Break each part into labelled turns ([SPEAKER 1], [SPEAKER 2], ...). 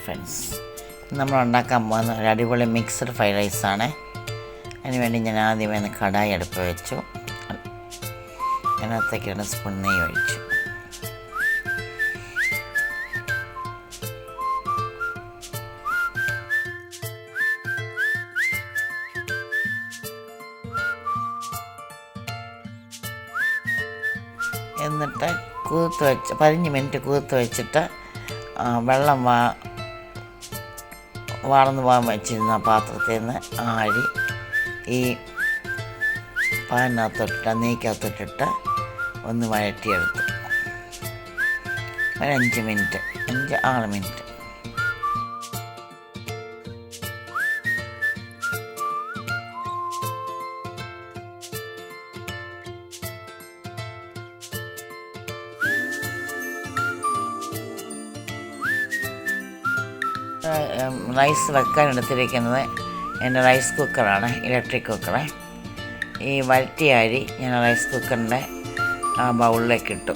[SPEAKER 1] Friends, നമ്മൾ ഉണ്ടാക്കാൻ പോകുന്ന ഒരു അടിപൊളി മിക്സഡ് ഫ്രൈഡ് റൈസാണ്. അതിനുവേണ്ടി ഞാൻ ആദ്യമേ കടായി അടുപ്പ് വെച്ചു. അതിനകത്തേക്ക് 2 സ്പൂൺ നെയ്യ് ഒഴിച്ചു. എന്നിട്ട് 15 മിനിറ്റ് കുതിർത്ത് വെച്ചിട്ട് വെള്ളം വാർന്ന് പോകാൻ വെച്ചിരുന്ന പാത്രത്തിൽ നിന്ന് അരി ഈ പാനിനകത്തോട്ടിട്ട് നെയ്ക്കകത്തോട്ടിട്ട് ഒന്ന് വഴറ്റിയെടുത്തു. ഒരു 5 മിനിറ്റ് 5-6 മിനിറ്റ്. റൈസ് വെക്കാൻ എടുത്തിരിക്കുന്നത് എൻ്റെ റൈസ് കുക്കറാണ്, ഇലക്ട്രിക് കുക്കറ്. ഈ വരട്ടിയ അരി ഞാൻ റൈസ് കുക്കറിൻ്റെ ബൗളിലേക്ക് ഇട്ടു.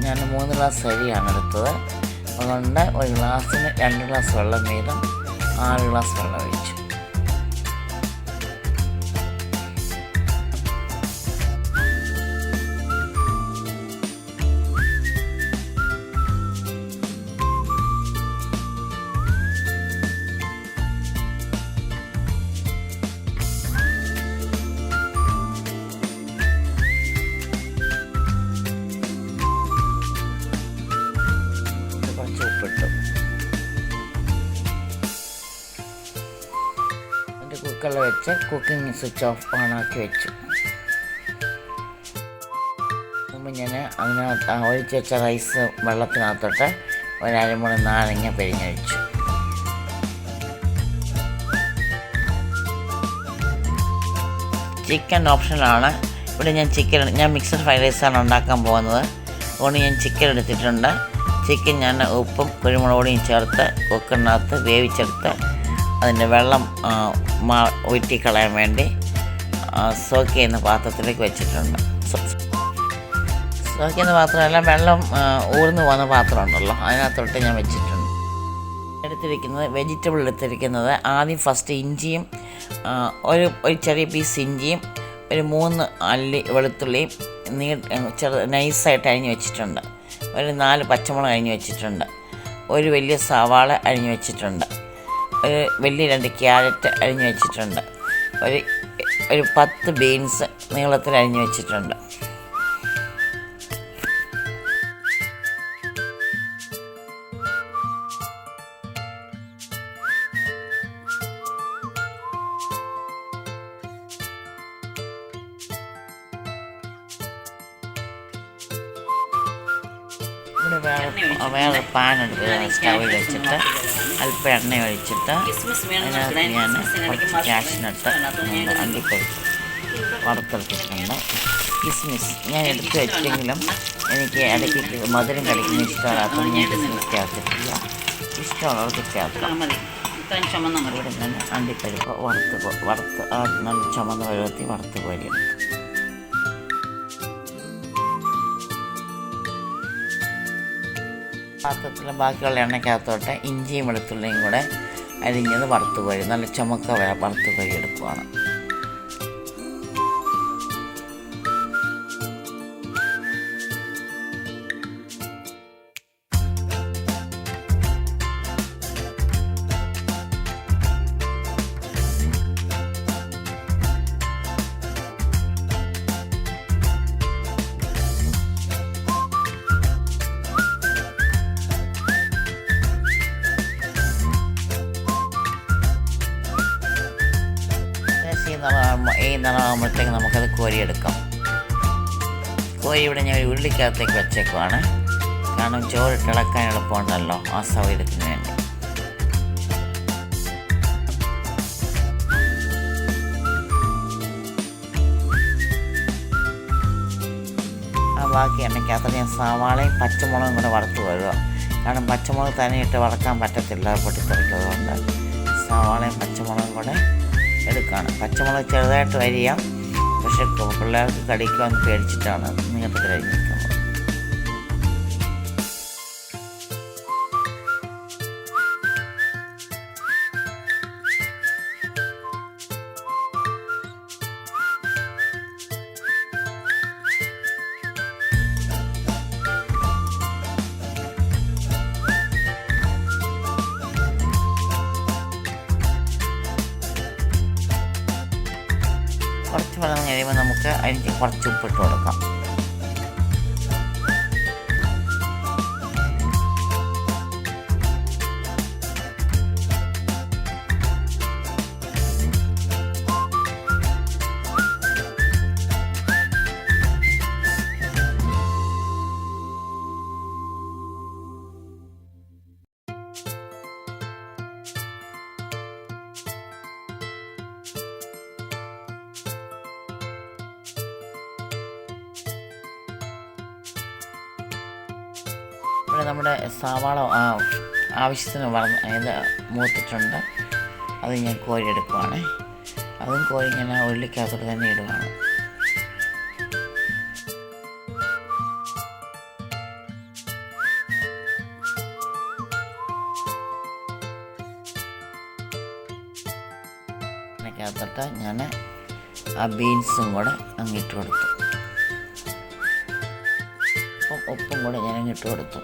[SPEAKER 1] ഞാൻ 3 ഗ്ലാസ് അരിയാണ് എടുത്തത്. അതുകൊണ്ട് ഒരു ഗ്ലാസ്സിന് 2 ഗ്ലാസ് വെള്ളം വീതം 6 ഗ്ലാസ് വെള്ളം ഒഴിച്ചു. കുക്കറിൽ വെച്ച് കുക്കിംഗ് സ്വിച്ച് ഓണാക്കി വെച്ചു. മുമ്പ് ഞാൻ അതിനകത്ത് ഒഴിച്ച് വെച്ച റൈസ് വെള്ളത്തിനകത്തോട്ട് ഒരു അരമുറി നാരങ്ങ പിഴിഞ്ഞൊഴിച്ചു. ചിക്കൻ ഓപ്ഷനാണ്. ഇവിടെ ഞാൻ മിക്സഡ് ഫ്രൈഡ് റൈസാണ് ഉണ്ടാക്കാൻ പോകുന്നത്. അതുകൊണ്ട് ഞാൻ ചിക്കൻ എടുത്തിട്ടുണ്ട്. ചിക്കൻ ഞാൻ ഉപ്പും കുരുമുളക് പൊടിയും ചേർത്ത് കുക്കറിനകത്ത് വേവിച്ചെടുത്ത് അതിൻ്റെ വെള്ളം ഊറ്റിക്കളയാൻ വേണ്ടി സോക്ക് ചെയ്യുന്ന പാത്രത്തിലേക്ക് വെച്ചിട്ടുണ്ട്. സോക്ക് ചെയ്യുന്ന പാത്രമല്ല, വെള്ളം ഊർന്നു പോകുന്ന പാത്രമുണ്ടല്ലോ, അതിനകത്തോട്ട് ഞാൻ വെച്ചിട്ടുണ്ട്. വെജിറ്റബിൾ എടുത്തിരിക്കുന്നത് ആദ്യം ഫസ്റ്റ് ഇഞ്ചിയും ഒരു ചെറിയ പീസ് ഇഞ്ചിയും ഒരു 3 അല്ലി വെളുത്തുള്ളിയും നൈസായിട്ട് അരിഞ്ഞ് വെച്ചിട്ടുണ്ട്. ഒരു 4 പച്ചമുളക് അരിഞ്ഞ് വെച്ചിട്ടുണ്ട്. ഒരു വലിയ സവാള അരിഞ്ഞ് വെച്ചിട്ടുണ്ട്. ഒരു വലിയ 2 ക്യാരറ്റ് അരിഞ്ഞ് വെച്ചിട്ടുണ്ട്. ഒരു 10 ബീൻസ് നീളത്തിൽ അരിഞ്ഞ് വെച്ചിട്ടുണ്ട്. വേറെ പാൻ എടുത്ത് സ്റ്റൗവിൽ വെച്ചിട്ട് അല്പം എണ്ണ ഒഴിച്ചിട്ട് അതിനകത്ത് ഞാൻ കുറച്ച് കാഷ്നട്ട് അണ്ടിപ്പരിപ്പ് വറുത്തെടുത്തിട്ടുണ്ട്. കിസ്മിസ് ഞാൻ എടുത്ത് വെച്ചെങ്കിലും എനിക്ക് ഇടയ്ക്ക് മധുരം കഴിക്കുന്ന ഇഷ്ടമല്ലാത്തത് ഞാൻ കിസ്മിസ് ചേർത്തിട്ടില്ല. ഇഷ്ടമുള്ളവർക്ക് ചേർക്കാം. ഇവിടെ ഞാൻ അണ്ടിപ്പരിപ്പ് വറുത്ത് നല്ല ചുമന്ന വെള്ളത്തിൽ വറുത്ത് കോരിയെടുത്തു. പാത്രത്തിൽ ബാക്കിയുള്ള എണ്ണയ്ക്കകത്തോട്ട് ഇഞ്ചിയും വെളുത്തുള്ളിയും കൂടെ അരിഞ്ഞത് വറുത്ത് കോരി നല്ല ചുമക്ക വറുത്ത് കോരി എടുക്കുകയാണ്. ഈ നിറമാകുമ്പോഴത്തേക്ക് നമുക്കത് കോരിയെടുക്കാം. കോരി ഇവിടെ ഞാൻ ഉരുളിക്കകത്തേക്ക് വെച്ചേക്കുവാണ്. കാരണം ചോറിട്ട് ഇളക്കാൻ എളുപ്പമുണ്ടല്ലോ, ആ സൗകര്യത്തിന് വേണ്ടി. ബാക്കി എണ്ണയ്ക്കകത്ത് ഞാൻ സവാളയും പച്ചമുളകും കൂടെ വറുത്ത് വരുക. കാരണം പച്ചമുളക് തന്നെ ഇട്ട് വറക്കാൻ പറ്റത്തില്ല, പൊട്ടിത്തെറിക്കും. അതുകൊണ്ട് സവാളയും പച്ചമുളകും കൂടെ എടുക്കുകയാണ്. പച്ചമുളക് ചെറുതായിട്ട് അരിയാം, പക്ഷെ പിള്ളേർക്ക് കടിക്കുമെന്ന് പേടിച്ചിട്ടാണ് നീളത്തിൽ അരിഞ്ഞിരിക്കുന്നത്. കുറച്ച് വെള്ളം കഴിയുമ്പോൾ നമുക്ക് അതിന് കുറച്ച് ഉപ്പിട്ട് കൊടുക്കാം. ഇവിടെ നമ്മുടെ സവാള ആവശ്യത്തിന് മൂത്തിട്ടുണ്ട്. അത് ഞാൻ കോരി എടുക്കുവാണ്. അതും കോരി ഞാൻ ആ ഉള്ളിക്കകത്തോട്ട് തന്നെ ഇടുവാണ്. അതിനകത്തോട്ട് ഞാൻ ആ ബീൻസും കൂടെ അങ്ങിട്ട് കൊടുത്തു. ഉപ്പും കൂടെ ഞാൻ അങ്ങിട്ട് കൊടുത്തു.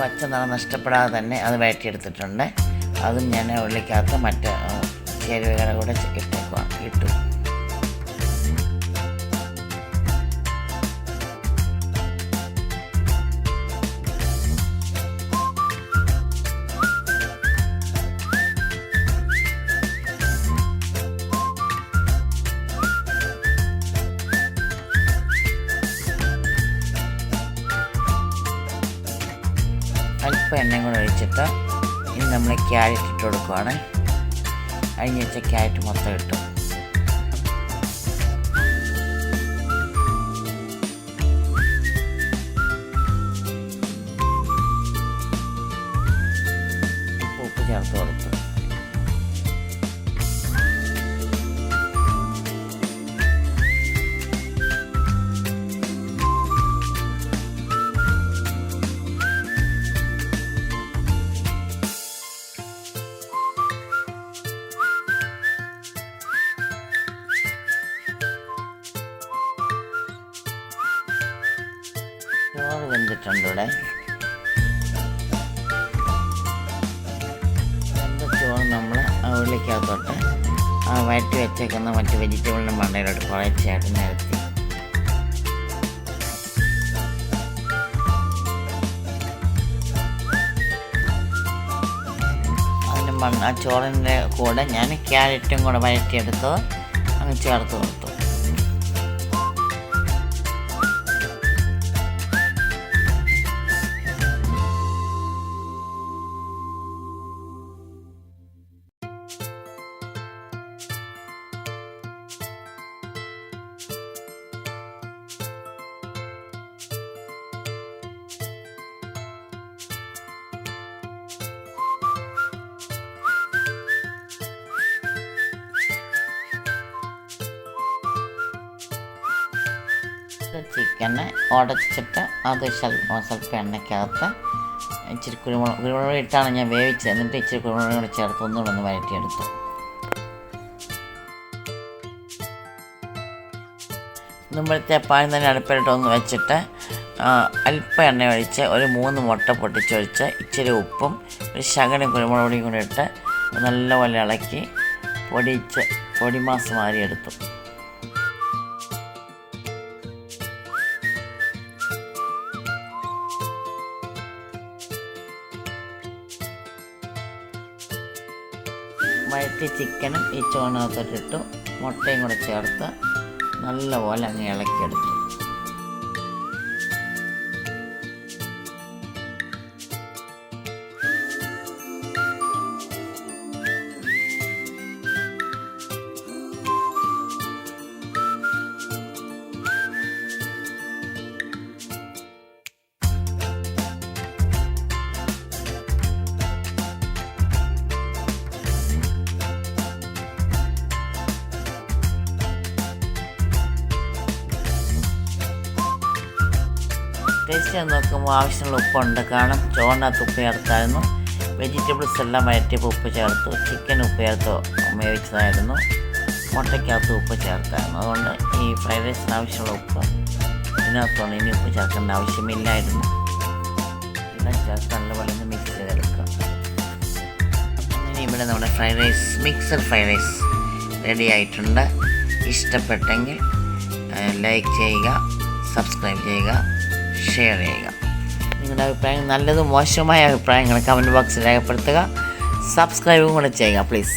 [SPEAKER 1] പച്ച നിറം നഷ്ടപ്പെടാതെ തന്നെ അത് വഴറ്റിയെടുത്തിട്ടുണ്ട്. അതും ഞാൻ ഉള്ളിക്കകത്ത് മറ്റ് ചേരുവകൾ കൂടെ ഇട്ടു. അല്പം എണ്ണയും കൂടെ ഒഴിച്ചിട്ട് ഇനി നമ്മൾ ക്യാരറ്റ് ഇട്ട് കൊടുക്കുവാണ്. അരിഞ്ഞ് വെച്ച ക്യാരറ്റ് മൊത്തം ഇട്ടു. ഉപ്പ് ചേർത്ത് കൊടുത്തു. ചോറ് വെന്തിട്ടുണ്ട്. ഇവിടെ വെന്ത ചോറ് നമ്മൾ ആ ഉള്ളിക്കകത്തോട്ട് ആ വഴറ്റി വെച്ചേക്കുന്ന മറ്റ് വെജിറ്റബിളിൻ്റെ മണ്ടയിലോട്ട് കുറച്ചായിട്ട് നിരത്തി. അതിൻ്റെ ആ ചോറിൻ്റെ കൂടെ ഞാൻ ക്യാരറ്റും കൂടെ വഴറ്റിയെടുത്തത് അങ്ങ് ചേർത്ത് കൊടുത്തു. ചിക്കനെ ഉടച്ചിട്ട് അത് സ്വല്പം എണ്ണയ്ക്കകത്ത് ഇച്ചിരി കുരുമുളക് ഇട്ടാണ് ഞാൻ വേവിച്ചത്. എന്നിട്ട് ഇച്ചിരി കുരുമുളക് കൂടെ ചേർത്ത് ഒന്നുകൂടെ ഒന്ന് വഴറ്റിയെടുത്തു. മുമ്പത്തെ പാൻ തന്നെ അടുപ്പിലിട്ടൊന്ന് വെച്ചിട്ട് അല്പം എണ്ണ ഒഴിച്ച് ഒരു 3 മുട്ട പൊട്ടിച്ചൊഴിച്ച് ഇച്ചിരി ഉപ്പും ഒരു ശകലം കുരുമുളക് പൊടിയും കൂടി ഇട്ട് നല്ലപോലെ ഇളക്കി പൊടിമാസ് മാറി എടുത്തു. വഴറ്റി ചിക്കനും ഈ ചോറിനകത്തോട്ടിട്ടു മുട്ടയും കൂടെ ചേർത്ത് നല്ലപോലെ അങ്ങ് ഇളക്കിയെടുത്തു. ടേസ്റ്റ് ചെയ്ത് നോക്കുമ്പോൾ ആവശ്യമുള്ള ഉപ്പുണ്ട്. കാരണം ചോറിനകത്ത് ഉപ്പ് ചേർത്തായിരുന്നു, വെജിറ്റബിൾസ് എല്ലാം വഴറ്റിയപ്പോൾ ഉപ്പ് ചേർത്തു, ചിക്കൻ ഉപ്പ് ചേർത്ത് ഉപയോഗിച്ചതായിരുന്നു, മുട്ടയ്ക്കകത്ത് ഉപ്പ് ചേർത്തായിരുന്നു. അതുകൊണ്ട് ഈ ഫ്രൈഡ് റൈസിന് ആവശ്യമുള്ള ഉപ്പ് ഇതിനകത്തോളം ഇനി ഉപ്പ് ചേർക്കേണ്ട ആവശ്യമില്ലായിരുന്നു. എല്ലാം ചേർത്ത് നല്ലപോലെ ഒന്ന് മിക്സ് ചെയ്തെടുക്കുക. ഇനി ഇവിടെ നമ്മുടെ fried rice, mixed fried rice ready ആയിട്ടുണ്ട്. ഇഷ്ടപ്പെട്ടെങ്കിൽ ലൈക്ക് ചെയ്യുക, സബ്സ്ക്രൈബ് ചെയ്യുക, ഷെയർ ചെയ്യുക. നിങ്ങളുടെ അഭിപ്രായം, നല്ലതും മോശമായ അഭിപ്രായങ്ങൾ കമൻറ്റ് ബോക്സിൽ രേഖപ്പെടുത്തുക. സബ്സ്ക്രൈബും കൂടെ ചെയ്യുക പ്ലീസ്.